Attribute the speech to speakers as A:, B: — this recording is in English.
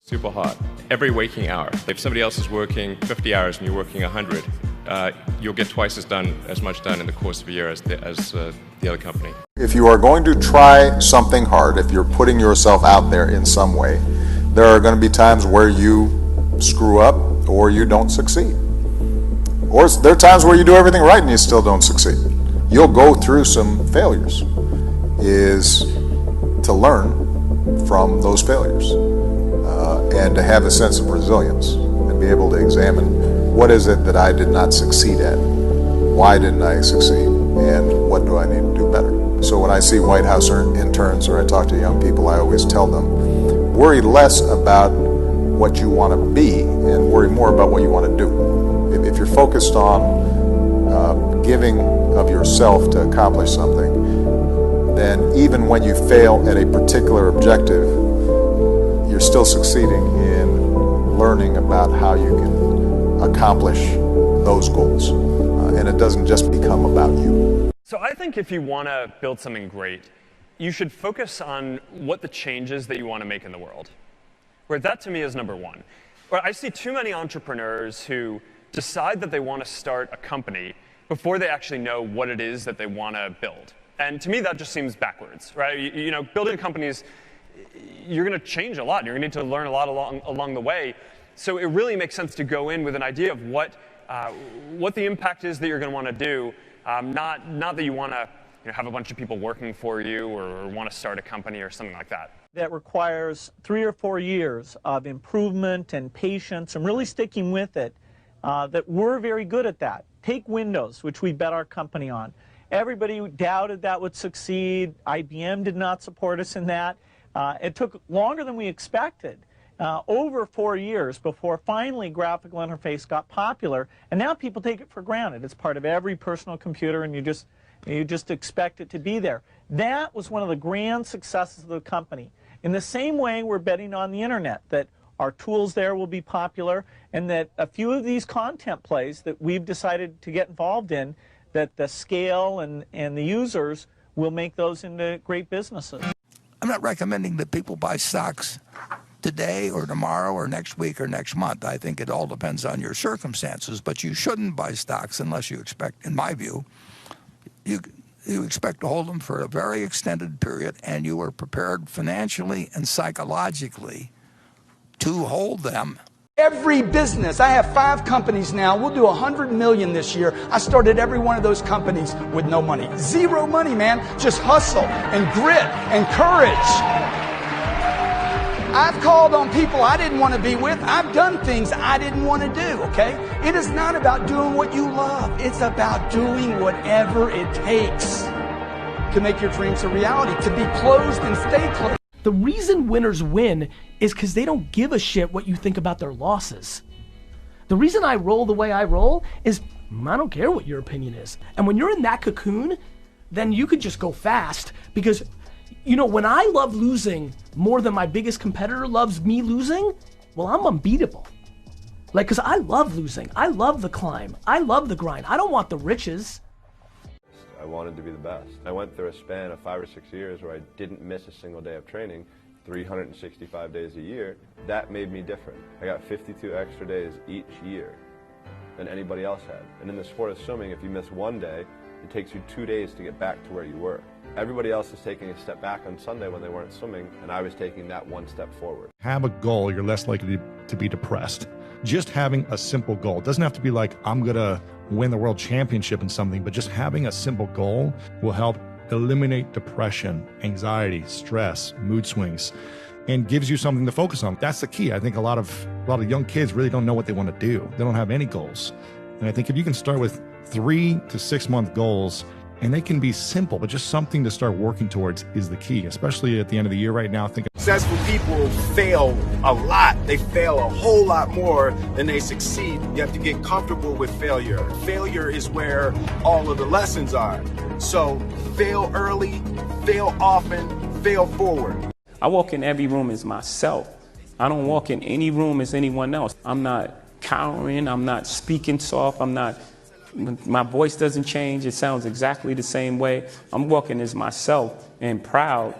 A: Super hard. Every waking hour. If somebody else is working 50 hours and you're working 100, you'll get twice as much done in the course of a year as the other company.
B: If you are going to try something hard, if you're putting yourself out there in some way, there are going to be times where you screw up or you don't succeed. Or there are times where you do everything right and you still don't succeed. You'll go through some failures. Is to learn from those failures and to have a sense of resilience and be able to examine what is it that I did not succeed at, why didn't I succeed, and what do I need to do better. So when I see White House interns or I talk to young people, I always tell them, worry less about what you want to be and worry more about what you want to do. If you're focused on giving of yourself to accomplish something, then even when you fail at a particular objective, you're still succeeding in learning about how you can accomplish those goals. And it doesn't just become about you.
C: So I think if you want to build something great, you should focus on what the changes that you want to make in the world. Where that to me is number one. Where I see too many entrepreneurs who decide that they want to start a company before they actually know what it is that they want to build. And to me, that just seems backwards, right? You know, building companies, you're going to change a lot. You're going to need to learn a lot along the way. So it really makes sense to go in with an idea of what the impact is that you're going to want to do, not that you want to have a bunch of people working for you or want to start a company or something like that.
D: That requires 3 or 4 years of improvement and patience and really sticking with it, that we're very good at that. Take Windows, which we bet our company on. Everybody doubted that would succeed. IBM did not support us in that. It took longer than we expected, over 4 years before finally graphical interface got popular. And now people take it for granted. It's part of every personal computer, and you just expect it to be there. That was one of the grand successes of the company. In the same way, we're betting on the internet, that our tools there will be popular, and that a few of these content plays that we've decided to get involved in, that the scale and the users will make those into great businesses.
E: I'm not recommending that people buy stocks today or tomorrow or next week or next month. I think it all depends on your circumstances, but you shouldn't buy stocks unless you expect, in my view, you expect to hold them for a very extended period and you are prepared financially and psychologically to hold them.
F: Every business, I have 5 companies now, we'll do $100 million this year. I started every one of those companies with no money. Zero money, man. Just hustle and grit and courage. I've called on people I didn't want to be with. I've done things I didn't want to do, okay? It is not about doing what you love. It's about doing whatever it takes to make your dreams a reality, to be closed and stay closed.
G: The reason winners win is because they don't give a shit what you think about their losses. The reason I roll the way I roll is I don't care what your opinion is. And when you're in that cocoon, then you could just go fast because, you know, when I love losing more than my biggest competitor loves me losing, well, I'm unbeatable. Like, because I love losing. I love the climb. I love the grind. I don't want the riches.
H: I wanted to be the best. I went through a span of 5 or 6 years where I didn't miss a single day of training, 365 days a year. That made me different. I got 52 extra days each year than anybody else had. And in the sport of swimming, if you miss one day, it takes you 2 days to get back to where you were. Everybody else is taking a step back on Sunday when they weren't swimming, and I was taking that one step forward.
I: Have a goal, you're less likely to be depressed. Just having a simple goal. It doesn't have to be like, I'm gonna win the world championship in something, but just having a simple goal will help eliminate depression, anxiety, stress, mood swings, and gives you something to focus on. That's the key. I think a lot of young kids really don't know what they want to do. They don't have any goals. And I think if you can start with 3 to 6 month goals, and they can be simple, but just something to start working towards is the key, especially at the end of the year right now.
J: Successful people fail a lot. They fail a whole lot more than they succeed. You have to get comfortable with failure. Failure is where all of the lessons are. So fail early, fail often, fail forward.
K: I walk in every room as myself. I don't walk in any room as anyone else. I'm not cowering. I'm not speaking soft. My voice doesn't change. It sounds exactly the same way. I'm walking as myself and proud